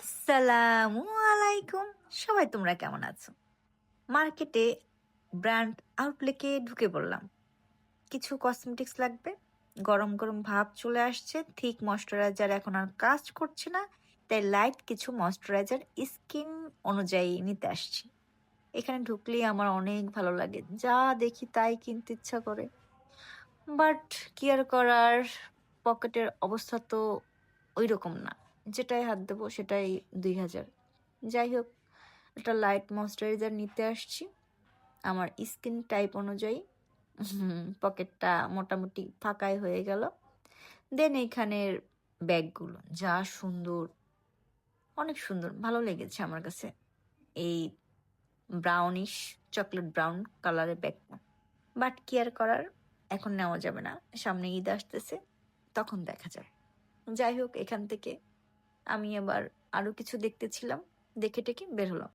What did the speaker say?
আসসালামু আলাইকুম। সবাই তোমরা কেমন আছো? মার্কেটে ব্র্যান্ড আউটলেটে ঢুকে পড়লাম। কিছু কসমেটিক্স লাগবে। গরম গরম ভাব চলে আসছে। থিক ময়শ্চারাইজার এখন আর কাজ করছে না, তাই লাইট কিছু ময়শ্চারাইজার স্কিন অনুযায়ী নিতে আসছি। এখানে ঢুকলেই আমার অনেক ভালো লাগে, যা দেখি তাই কিনতে ইচ্ছা করে। বাট কি আর করার, পকেটের অবস্থা তো ওই রকম না। যেটাই হাত দেবো সেটাই 2000। যাই হোক, একটা লাইট ময়শ্চারাইজার নিতে আসছি আমার স্কিন টাইপ অনুযায়ী। পকেটটা মোটামুটি ফাঁকাই হয়ে গেল। দেন এইখানের ব্যাগগুলো যা সুন্দর, অনেক সুন্দর, ভালো লেগেছে আমার কাছে। এই ব্রাউনিশ চকলেট ব্রাউন কালারের ব্যাগটা। বাট কি আর করার, এখন নেওয়া যাবে না, সামনে ঈদ আসতেছে, তখন দেখা যাবে। যাই হোক, এখান থেকে আমি আবার আরো কিছু দেখতেছিলাম, দেখে টেকে বের হলাম।